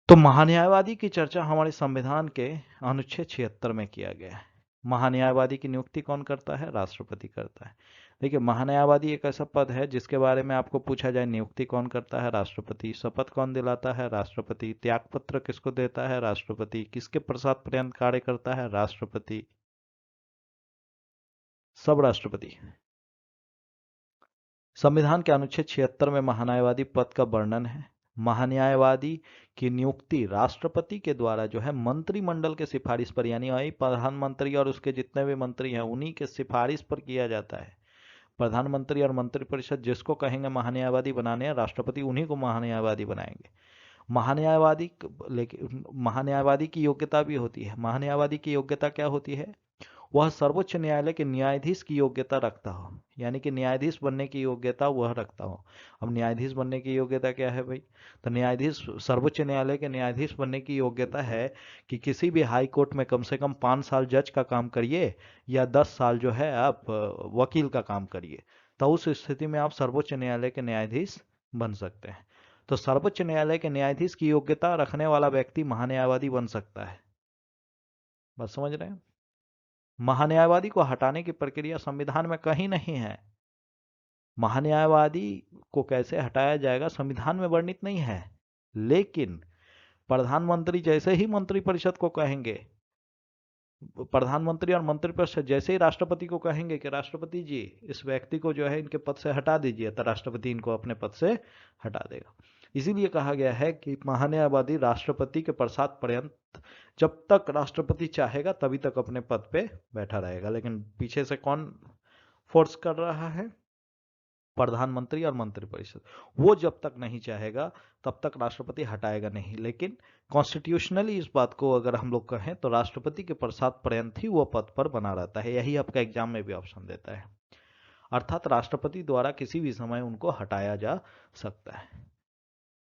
तो महान्यायवादी की चर्चा हमारे संविधान के अनुच्छेद 76 में किया गया है। महान्यायवादी की नियुक्ति कौन करता है, राष्ट्रपति करता है। देखिए महान्यायवादी एक ऐसा पद है जिसके बारे में आपको पूछा जाए नियुक्ति कौन करता है, राष्ट्रपति। शपथ कौन दिलाता है, राष्ट्रपति। त्यागपत्र किसको देता है, राष्ट्रपति। किसके प्रसाद पर्यंत कार्य करता है, राष्ट्रपति। सब राष्ट्रपति। संविधान के अनुच्छेद 76 में महान्यायवादी पद का वर्णन है। महान्यायवादी की नियुक्ति राष्ट्रपति के द्वारा जो है मंत्रिमंडल के सिफारिश पर, यानी वही प्रधानमंत्री और उसके जितने भी मंत्री हैं उन्हीं के सिफारिश पर किया जाता है। प्रधानमंत्री और मंत्रिपरिषद जिसको कहेंगे महान्यायवादी बनाने हैं, राष्ट्रपति उन्हीं को महान्यायवादी बनाएंगे। महान्यायवादी, लेकिन महान्यायवादी की योग्यता भी होती है। महान्यायवादी की योग्यता क्या होती है, वह सर्वोच्च न्यायालय के न्यायाधीश की योग्यता रखता हो, यानी कि न्यायाधीश बनने की योग्यता वह रखता हो। अब न्यायाधीश बनने की योग्यता क्या है भाई? तो न्यायाधीश, सर्वोच्च न्यायालय के न्यायाधीश बनने की योग्यता है कि किसी भी हाई कोर्ट में कम से कम 5 साल जज का काम करिए या 10 साल जो है आप वकील का काम करिए, तो उस स्थिति में आप सर्वोच्च न्यायालय के न्यायाधीश बन सकते हैं। तो सर्वोच्च न्यायालय के न्यायाधीश की योग्यता रखने वाला व्यक्ति महान्यायवादी बन सकता है। बात समझ रहे हैं? महान्यायवादी को हटाने की प्रक्रिया संविधान में कहीं नहीं है। महान्यायवादी को कैसे हटाया जाएगा संविधान में वर्णित नहीं है, लेकिन प्रधानमंत्री जैसे ही मंत्रिपरिषद को कहेंगे, प्रधानमंत्री और मंत्रिपरिषद जैसे ही राष्ट्रपति को कहेंगे कि राष्ट्रपति जी इस व्यक्ति को जो है इनके पद से हटा दीजिए, तो राष्ट्रपति इनको अपने पद से हटा देगा। इसीलिए कहा गया है कि महान्यायवादी राष्ट्रपति के प्रसाद पर्यंत, जब तक राष्ट्रपति चाहेगा तभी तक अपने पद पे बैठा रहेगा। लेकिन पीछे से कौन फोर्स कर रहा है? प्रधानमंत्री और मंत्रिपरिषद। वो जब तक नहीं चाहेगा तब तक राष्ट्रपति हटाएगा नहीं। लेकिन कॉन्स्टिट्यूशनली इस बात को अगर हम लोग कहें तो राष्ट्रपति के प्रसाद पर्यंत ही वो पद पर बना रहता है। यही आपका एग्जाम में भी ऑप्शन देता है। अर्थात राष्ट्रपति द्वारा किसी भी समय उनको हटाया जा सकता है।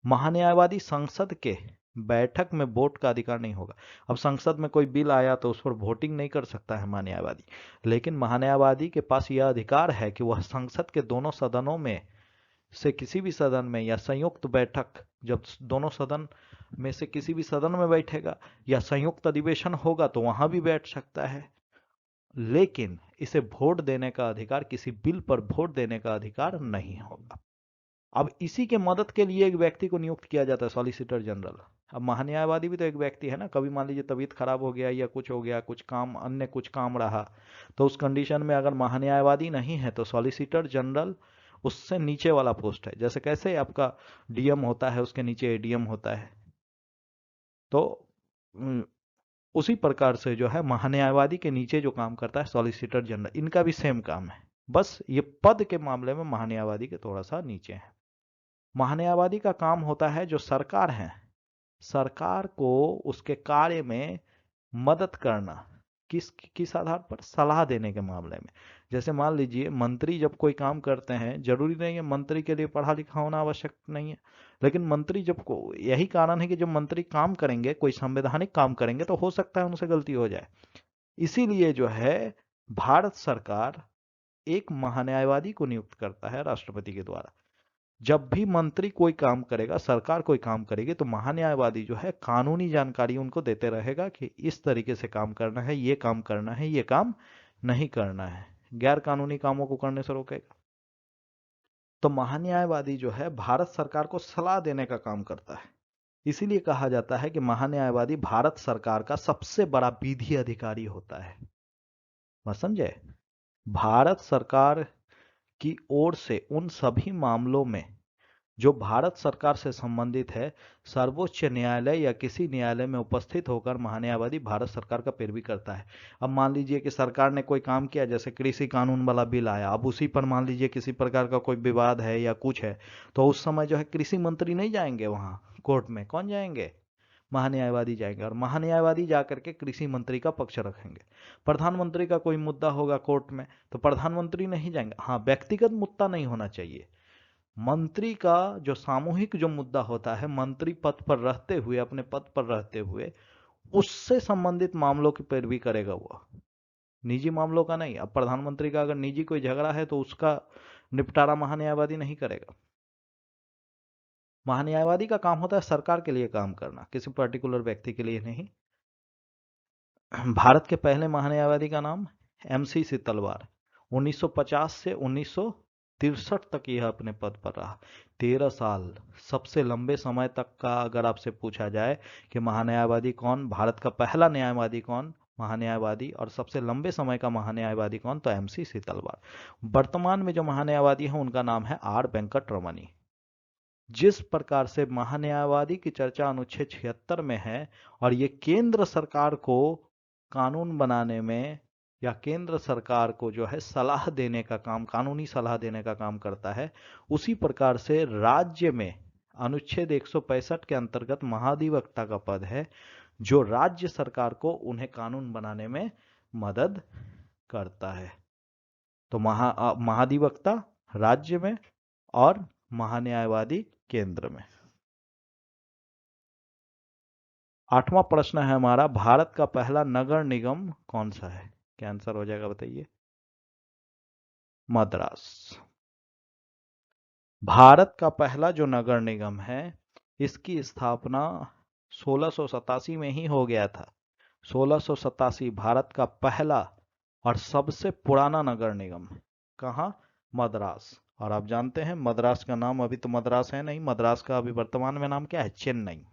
महान्यायवादी संसद के बैठक में वोट का अधिकार नहीं होगा। अब संसद में कोई बिल आया तो उस पर वोटिंग नहीं कर सकता है महान्यायवादी, लेकिन महान्यायवादी के पास यह अधिकार है कि वह संसद के दोनों सदनों में से किसी भी सदन में, या संयुक्त बैठक जब दोनों सदन में से किसी भी सदन में बैठेगा, या संयुक्त अधिवेशन होगा तो वहां भी बैठ सकता है। लेकिन इसे वोट देने का अधिकार, किसी बिल पर वोट देने का अधिकार नहीं होगा। अब इसी के मदद के लिए एक व्यक्ति को नियुक्त किया जाता है, सॉलिसिटर जनरल। अब महान्यायवादी भी तो एक व्यक्ति है ना। कभी मान लीजिए तबीयत खराब हो गया या कुछ हो गया, कुछ काम, अन्य कुछ काम रहा, तो उस कंडीशन में अगर महान्यायवादी नहीं है तो सॉलिसिटर जनरल उससे नीचे वाला पोस्ट है। जैसे कैसे आपका डीएम होता है, उसके नीचे एडीएम होता है, तो उसी प्रकार से जो है महान्यायवादी के नीचे जो काम करता है सॉलिसिटर जनरल, इनका भी सेम काम है। बस ये पद के मामले में महान्यायवादी के थोड़ा सा नीचे है। महान्यायवादी का काम होता है, जो सरकार है, सरकार को उसके कार्य में मदद करना। किस आधार पर? सलाह देने के मामले में। जैसे मान लीजिए मंत्री जब कोई काम करते हैं, जरूरी नहीं है मंत्री के लिए पढ़ा लिखा होना आवश्यक नहीं है, लेकिन मंत्री जब को, यही कारण है कि जब मंत्री काम करेंगे, कोई संवैधानिक काम करेंगे, तो हो सकता है उनसे गलती हो जाए। इसीलिए जो है भारत सरकार एक महान्यायवादी को नियुक्त करता है राष्ट्रपति के द्वारा। जब भी मंत्री कोई काम करेगा, सरकार कोई काम करेगी, तो महान्यायवादी जो है कानूनी जानकारी उनको देते रहेगा कि इस तरीके से काम करना है, ये काम करना है, ये काम नहीं करना है, गैर कानूनी कामों को करने से रोकेगा। तो महान्यायवादी जो है भारत सरकार को सलाह देने का काम करता है। इसीलिए कहा जाता है कि महान्यायवादी भारत सरकार का सबसे बड़ा विधि अधिकारी होता है। बात समझे? भारत सरकार की ओर से उन सभी मामलों में जो भारत सरकार से संबंधित है, सर्वोच्च न्यायालय या किसी न्यायालय में उपस्थित होकर महान्यायवादी भारत सरकार का पैरवी करता है। अब मान लीजिए कि सरकार ने कोई काम किया, जैसे कृषि कानून वाला बिल आया, अब उसी पर मान लीजिए किसी प्रकार का कोई विवाद है या कुछ है, तो उस समय जो है कृषि मंत्री नहीं जाएंगे वहां कोर्ट में। कौन जाएंगे? महान्यायवादी जाएंगे, और महान्यायवादी जाकर के कृषि मंत्री का पक्ष रखेंगे। प्रधानमंत्री का कोई मुद्दा होगा कोर्ट में, तो प्रधानमंत्री नहीं जाएंगे। हाँ, व्यक्तिगत मुद्दा नहीं होना चाहिए। मंत्री का जो सामूहिक जो मुद्दा होता है, मंत्री पद पर रहते हुए, अपने पद पर रहते हुए, उससे संबंधित मामलों की पैरवी करेगा वो, निजी मामलों का नहीं। अब प्रधानमंत्री का अगर निजी कोई झगड़ा है तो उसका निपटारा महान्यायवादी नहीं करेगा। महान्यायवादी का काम होता है सरकार के लिए काम करना, किसी पर्टिकुलर व्यक्ति के लिए नहीं। भारत के पहले महान्यायवादी का नाम एमसी सितलवार। 1950 से 1963 तक यह अपने पद पर रहा। 13 साल, सबसे लंबे समय तक का अगर आपसे पूछा जाए कि महान्यायवादी कौन, भारत का पहला न्यायवादी कौन, महान्यायवादी, और सबसे लंबे समय का महान्यायवादी कौन, तो एमसी सितलवार। वर्तमान में जो महान्यायवादी हैं उनका नाम है आर वेंकट रमनी। जिस प्रकार से महान्यायवादी की चर्चा अनुच्छेद 76 में है, और ये केंद्र सरकार को कानून बनाने में या केंद्र सरकार को जो है सलाह देने का काम, कानूनी सलाह देने का काम करता है, उसी प्रकार से राज्य में अनुच्छेद 165 के अंतर्गत महाधिवक्ता का पद है, जो राज्य सरकार को उन्हें कानून बनाने में मदद करता है। तो महाधिवक्ता राज्य में और महान्यायवादी केंद्र में। 8वां प्रश्न है हमारा, भारत का पहला नगर निगम कौन सा है? क्या आंसर हो जाएगा बताइए? मद्रास। भारत का पहला जो नगर निगम है, इसकी स्थापना 1687 में ही हो गया था। 1687 भारत का पहला और सबसे पुराना नगर निगम। कहाँ? मद्रास। और आप जानते हैं मद्रास का नाम अभी तो मद्रास है नहीं, मद्रास का अभी वर्तमान में नाम क्या है? चेन्नई।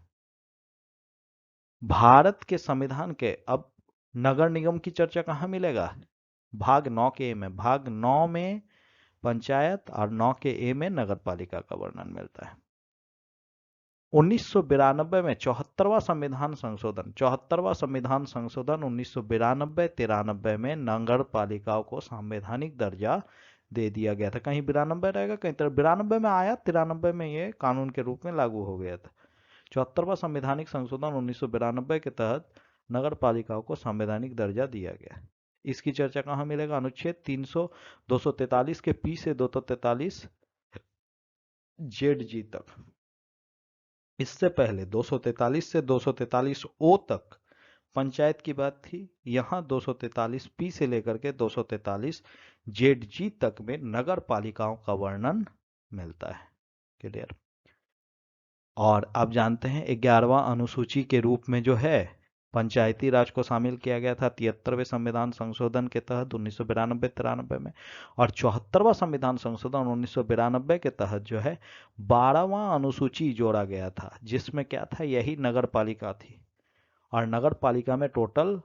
भारत के संविधान के अब नगर निगम की चर्चा कहाँ मिलेगा? भाग 9 के ए में। भाग 9 में पंचायत और 9 के ए में नगर पालिका का वर्णन मिलता है। 1992 में 74वां संविधान संशोधन, 74वां संविधान संशोधन 1992-93 में नगर पालिकाओं को संवैधानिक दर्जा दे दिया गया था। कहीं 92 रहेगा, कहीं 92 में आया, 93 में ये कानून के रूप में लागू हो गया था। 74वां संवैधानिक संशोधन 1992 के तहत नगर पालिकाओं को संवैधानिक दर्जा दिया गया। इसकी चर्चा कहाँ मिलेगा? अनुच्छेद 243 के पी से 243 जेड जी तक। इससे पहले 243 से 243 ओ तक पंचायत की बात थी। यहां 243 पी से लेकर के 243 जेड जी तक में नगर पालिकाओं का वर्णन मिलता है। क्लियर? और आप जानते हैं 11वां अनुसूची के रूप में जो है पंचायती राज को शामिल किया गया था 73वें संविधान संशोधन के तहत 1992-93 में, और 74वां संविधान संशोधन 1992 के तहत जो है 12वां अनुसूची जोड़ा गया था, जिसमें क्या था? यही नगर पालिका थी। और नगर पालिका में टोटल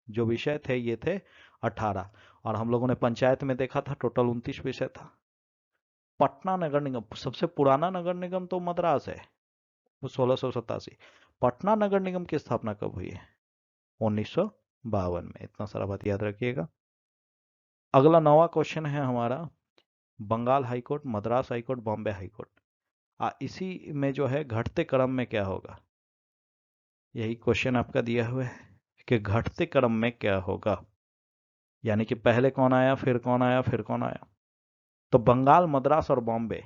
जो विषय थे ये थे 18, और हम लोगों ने पंचायत में देखा था टोटल 29 विषय था। पटना नगर निगम, सबसे पुराना नगर निगम तो मद्रास है, वो 1687। पटना नगर निगम की स्थापना कब हुई है? 1952 में। इतना सारा बात याद रखिएगा। अगला 9वां क्वेश्चन है हमारा, Bengal high court, Madras high court, Bombay high court, इसी में जो है घटते क्रम में क्या होगा? यही क्वेश्चन आपका दिया हुआ है कि घटते क्रम में क्या होगा, यानी कि पहले कौन आया, फिर कौन आया, फिर कौन आया। तो बंगाल, मद्रास और बॉम्बे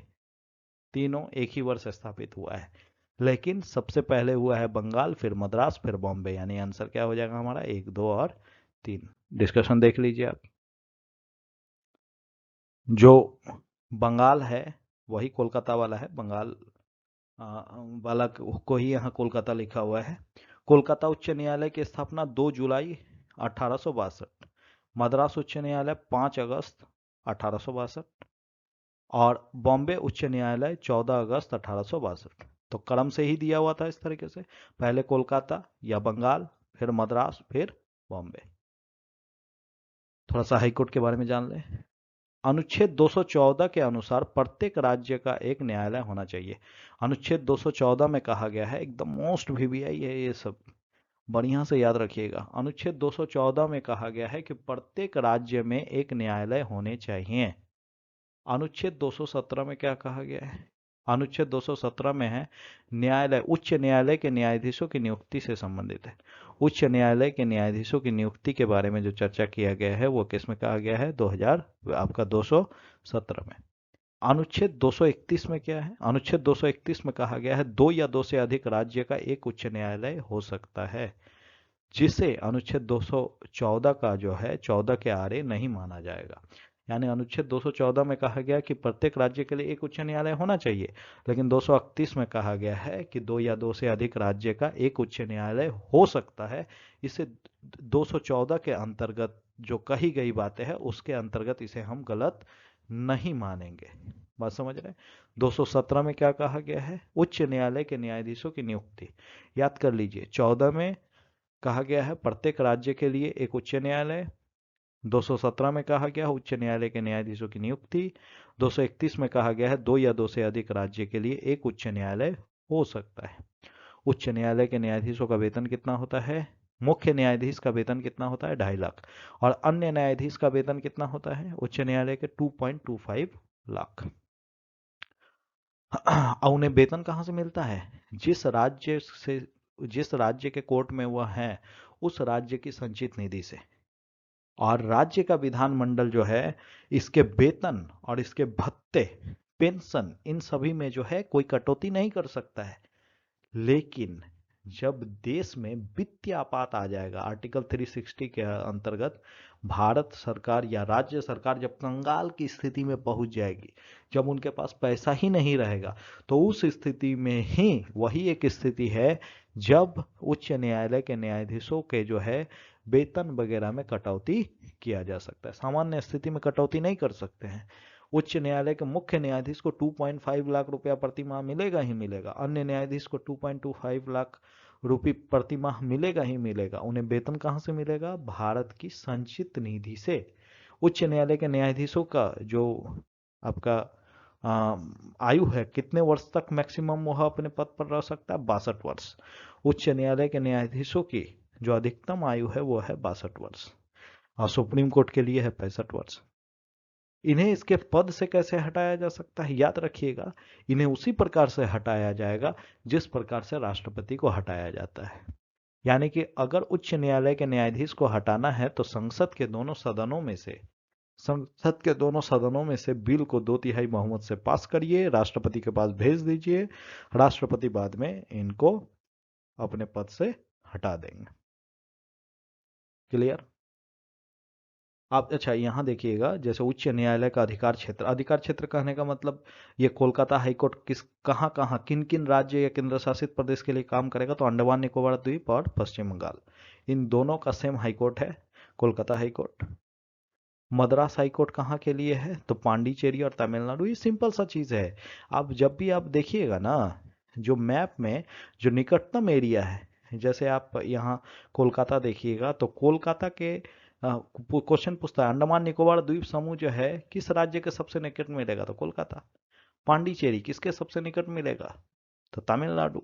तीनों एक ही वर्ष स्थापित हुआ है, लेकिन सबसे पहले हुआ है बंगाल, फिर मद्रास, फिर बॉम्बे। यानी आंसर क्या हो जाएगा हमारा? 1, 2 और 3। डिस्कशन देख लीजिए आप। जो बंगाल है वही कोलकाता वाला है, बंगाल वाला को ही यहाँ कोलकाता लिखा हुआ है। कोलकाता उच्च न्यायालय की स्थापना 2 जुलाई 1862, मद्रास उच्च न्यायालय 5 अगस्त 1862, और बॉम्बे उच्च न्यायालय 14 अगस्त 1862। तो क्रम से ही दिया हुआ था इस तरीके से, पहले कोलकाता या बंगाल, फिर मद्रास, फिर बॉम्बे। थोड़ा सा हाईकोर्ट के बारे में जान लें। अनुच्छेद 214 के अनुसार प्रत्येक राज्य का एक न्यायालय होना चाहिए। अनुच्छेद 214 में कहा गया है, एकदम मोस्ट वीवीआई है ये सब, बढ़िया से याद रखिएगा। अनुच्छेद 214 में कहा गया है कि प्रत्येक राज्य में एक न्यायालय होने चाहिए। अनुच्छेद 217 में क्या कहा गया है? अनुच्छेद 217 में है, न्यायालय उच्च न्यायालय के न्यायाधीशों की नियुक्ति से संबंधित है। उच्च न्यायालय के न्यायाधीशों की नियुक्ति के बारे में जो चर्चा किया गया है वो किस में कहा गया है? 217 में। अनुच्छेद 231 में क्या है? अनुच्छेद 231 में कहा गया है 2 या 2 से अधिक राज्य का एक उच्च न्यायालय हो सकता है, जिसे अनुच्छेद 214 का जो है 14 के आरे नहीं माना जाएगा। यानी अनुच्छेद 214 में कहा गया कि प्रत्येक राज्य के लिए एक उच्च न्यायालय होना चाहिए, लेकिन 231 में कहा गया है कि 2 या 2 से अधिक राज्य का एक उच्च न्यायालय हो सकता है। इसे 214 के अंतर्गत जो कही गई बातें हैं उसके अंतर्गत इसे हम गलत नहीं मानेंगे। बात समझ रहे हैं? 217 में क्या कहा गया है? उच्च न्यायालय के न्यायाधीशों की नियुक्ति। याद कर लीजिए, 14 में कहा गया है प्रत्येक राज्य के लिए एक उच्च न्यायालय, 217 में कहा गया है उच्च न्यायालय के न्यायाधीशों की नियुक्ति, 231 में कहा गया है 2 या 2 से अधिक राज्य के लिए एक उच्च न्यायालय हो सकता है। उच्च न्यायालय के न्यायाधीशों का वेतन कितना होता है? मुख्य न्यायाधीश का वेतन कितना होता है? 2.5 लाख। और अन्य न्यायाधीश का वेतन कितना होता है उच्च न्यायालय के? 2.25 लाख। और उन्हें वेतन कहाँ से मिलता है? जिस राज्य के कोर्ट में वह है उस राज्य की संचित निधि से। और राज्य का विधानमंडल जो है इसके वेतन और इसके भत्ते, पेंशन, इन सभी में जो है कोई कटौती नहीं कर सकता है। लेकिन जब देश में वित्तीय आपात आ जाएगा, आर्टिकल 360 के अंतर्गत भारत सरकार या राज्य सरकार जब कंगाल की स्थिति में पहुंच जाएगी, जब उनके पास पैसा ही नहीं रहेगा, तो उस स्थिति में ही वही एक स्थिति है जब उच्च न्यायालय के न्यायाधीशों के जो है वेतन वगैरह में कटौती किया जा सकता है। सामान्य स्थिति में कटौती नहीं कर सकते हैं। उच्च न्यायालय के मुख्य न्यायाधीश को 2.5 लाख रुपया प्रति माह मिलेगा ही मिलेगा, अन्य न्यायाधीश को 2.25 लाख रुपये प्रति माह मिलेगा ही मिलेगा। उन्हें वेतन कहाँ से मिलेगा? भारत की संचित निधि से। उच्च न्यायालय के न्यायाधीशों का जो आपका आयु है, कितने वर्ष तक मैक्सिमम वह अपने पद पर रह सकता है? 62 वर्ष। उच्च न्यायालय के न्यायाधीशों की जो अधिकतम आयु है वो है 62 वर्ष, और सुप्रीम कोर्ट के लिए है 65 वर्ष। इन्हें इसके पद से कैसे हटाया जा सकता है? याद रखिएगा, इन्हें उसी प्रकार से हटाया जाएगा जिस प्रकार से राष्ट्रपति को हटाया जाता है। यानी कि अगर उच्च न्यायालय के न्यायाधीश को हटाना है तो संसद के दोनों सदनों में से बिल को 2/3 बहुमत से पास करिए, राष्ट्रपति के पास भेज दीजिए, राष्ट्रपति बाद में इनको अपने पद से हटा देंगे। क्लियर? आप अच्छा यहां देखिएगा, जैसे उच्च न्यायालय का अधिकार क्षेत्र कहने का मतलब ये कोलकाता हाईकोर्ट कहां कहां किन किन राज्य या केंद्र शासित प्रदेश के लिए काम करेगा? तो अंडमान निकोबार द्वीप और पश्चिम बंगाल, इन दोनों का सेम हाईकोर्ट है, कोलकाता हाईकोर्ट। मद्रास हाईकोर्ट कहाँ के लिए है? तो पांडिचेरी और तमिलनाडु। ये सिंपल सा चीज है। आप जब भी आप देखिएगा ना, जो मैप में जो निकटतम एरिया है, जैसे आप यहाँ कोलकाता देखिएगा तो कोलकाता के क्वेश्चन पूछता है अंडमान निकोबार द्वीप समूह जो है किस राज्य के सबसे निकट मिलेगा? तो कोलकाता। पांडिचेरी किसके सबसे निकट मिलेगा? तो तमिलनाडु।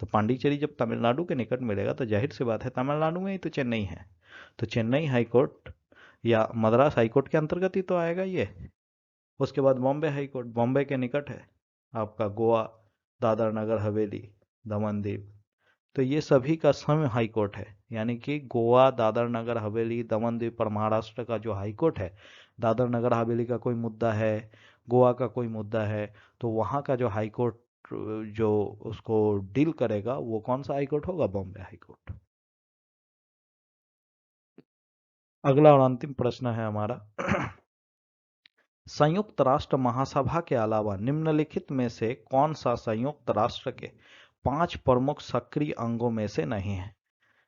तो पांडिचेरी जब तमिलनाडु के निकट मिलेगा तो जाहिर सी बात है तमिलनाडु में ही तो चेन्नई है, तो चेन्नई हाईकोर्ट या मद्रास हाईकोर्ट के अंतर्गत ही तो आएगा ये। उसके बाद बॉम्बे हाईकोर्ट, बॉम्बे के निकट है आपका गोवा, दादर नगर हवेली, दमन दीव। तो ये सभी का सम हाईकोर्ट है, यानी कि गोवा, दादर नगर हवेली, दमन दीव पर महाराष्ट्र का जो हाईकोर्ट है, दादर नगर हवेली का कोई मुद्दा है, गोवा का कोई मुद्दा है, तो वहाँ का जो हाईकोर्ट जो उसको डील करेगा वो कौन सा हाईकोर्ट होगा? बॉम्बे हाईकोर्ट। अगला और अंतिम प्रश्न है हमारा संयुक्त राष्ट्र महासभा के अलावा निम्नलिखित में से कौन सा संयुक्त राष्ट्र के 5 प्रमुख सक्रिय अंगों में से नहीं है?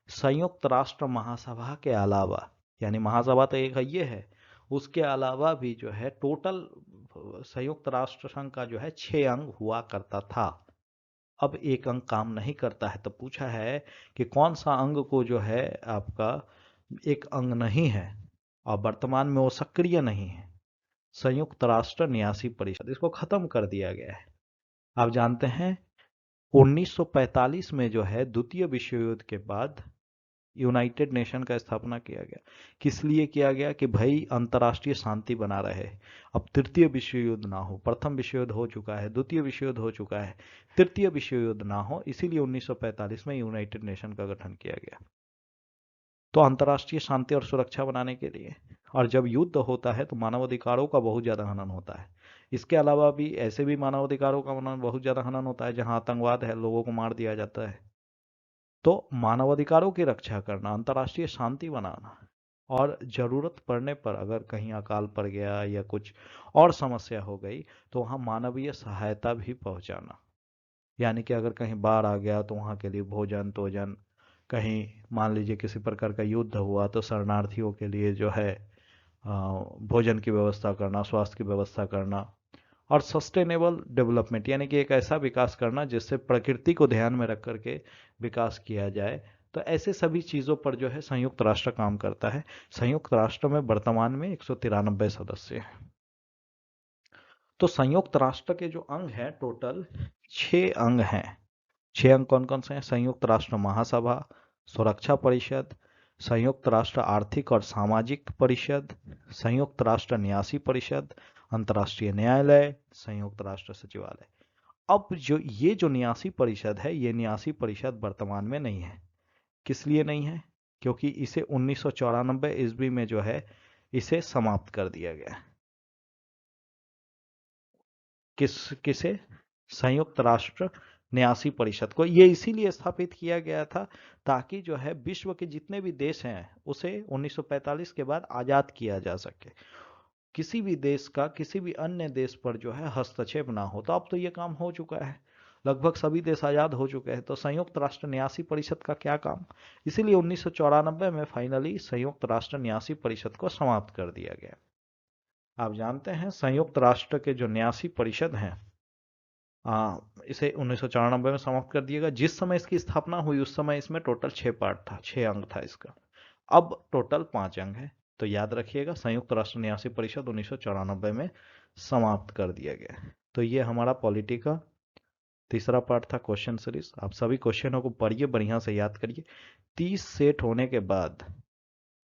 संयुक्त राष्ट्र महासभा के अलावा, यानी महासभा तो एक ये है, उसके अलावा भी जो है टोटल संयुक्त राष्ट्र संघ का जो है 6 अंग हुआ करता था। अब एक अंग काम नहीं करता है, तो पूछा है कि कौन सा अंग को जो है आपका एक अंग नहीं है और वर्तमान में वो सक्रिय नहीं है? संयुक्त राष्ट्र न्यासी परिषद, इसको खत्म कर दिया गया है। आप जानते हैं 1945 में जो है द्वितीय विश्व युद्ध के बाद यूनाइटेड नेशन का स्थापना किया गया। किस लिए किया गया? कि भाई अंतर्राष्ट्रीय शांति बना रहे, अब तृतीय विश्व युद्ध ना हो। प्रथम विश्व युद्ध हो चुका है, द्वितीय विश्व युद्ध हो चुका है, तृतीय विश्व युद्ध ना हो, इसीलिए 1945 में यूनाइटेड नेशन का गठन किया गया। तो अंतर्राष्ट्रीय शांति और सुरक्षा बनाने के लिए। और जब युद्ध होता है तो मानवाधिकारों का बहुत ज्यादा हनन होता है। इसके अलावा भी ऐसे भी मानवाधिकारों का बहुत ज्यादा हनन होता है जहां आतंकवाद है, लोगों को मार दिया जाता है। तो मानवाधिकारों की रक्षा करना, अंतर्राष्ट्रीय शांति बनाना, और जरूरत पड़ने पर अगर कहीं अकाल पड़ गया या कुछ और समस्या हो गई तो वहां मानवीय सहायता भी पहुंचाना। यानी कि अगर कहीं बाढ़ आ गया तो वहां के लिए भोजन तोजन, कहीं मान लीजिए किसी प्रकार का युद्ध हुआ तो शरणार्थियों के लिए जो है भोजन की व्यवस्था करना, स्वास्थ्य की व्यवस्था करना, और सस्टेनेबल डेवलपमेंट यानी कि एक ऐसा विकास करना जिससे प्रकृति को ध्यान में रख करके विकास किया जाए। तो ऐसे सभी चीजों पर जो है संयुक्त राष्ट्र काम करता है। संयुक्त राष्ट्र में वर्तमान में 193 सदस्य हैं। तो संयुक्त राष्ट्र के जो अंग हैं टोटल 6 अंग हैं। 6 अंग कौन कौन से हैं? संयुक्त राष्ट्र महासभा, सुरक्षा परिषद, संयुक्त राष्ट्र आर्थिक और सामाजिक परिषद, संयुक्त राष्ट्र न्यासी परिषद, अंतर्राष्ट्रीय न्यायालय, संयुक्त राष्ट्र सचिवालय। अब ये जो न्यासी परिषद है, ये न्यासी परिषद वर्तमान में नहीं है। किस लिए नहीं है? क्योंकि इसे 1994 ईस्वी में जो है इसे समाप्त कर दिया गया। किसे? संयुक्त राष्ट्र न्यासी परिषद को। ये इसीलिए स्थापित किया गया था ताकि जो है विश्व के जितने भी देश हैं उसे 1945 के बाद आजाद किया जा सके, किसी भी देश का किसी भी अन्य देश पर जो है हस्तक्षेप ना हो। तो अब तो ये काम हो चुका है, लगभग सभी देश आजाद हो चुके हैं, तो संयुक्त राष्ट्र न्यासी परिषद का क्या काम। इसीलिए 1994 में फाइनली संयुक्त राष्ट्र न्यासी परिषद को समाप्त कर दिया गया। आप जानते हैं संयुक्त राष्ट्र के जो न्यासी परिषद हैं इसे 1994 में समाप्त कर दिया गया। जिस समय इसकी स्थापना हुई उस समय इसमें टोटल 6 पार्ट था, 6 अंग था इसका। अब टोटल 5 अंग है। तो याद रखिएगा संयुक्त राष्ट्र न्यासी परिषद 1994 में समाप्त कर दिया गया। तो ये हमारा पॉलिटी का तीसरा पार्ट था, क्वेश्चन सीरीज। आप सभी क्वेश्चनों को पढ़िए, बढ़िया से याद करिए। 30 सेट होने के बाद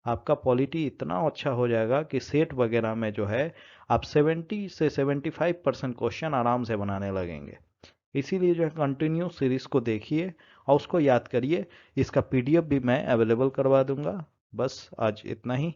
आपका पॉलिटी इतना अच्छा हो जाएगा कि सेट वगैरह में जो है आप 70 से 75% क्वेश्चन आराम से बनाने लगेंगे। इसीलिए जो है कंटिन्यू सीरीज को देखिए और उसको याद करिए। इसका पीडीएफ भी मैं अवेलेबल करवा दूंगा। बस आज इतना ही।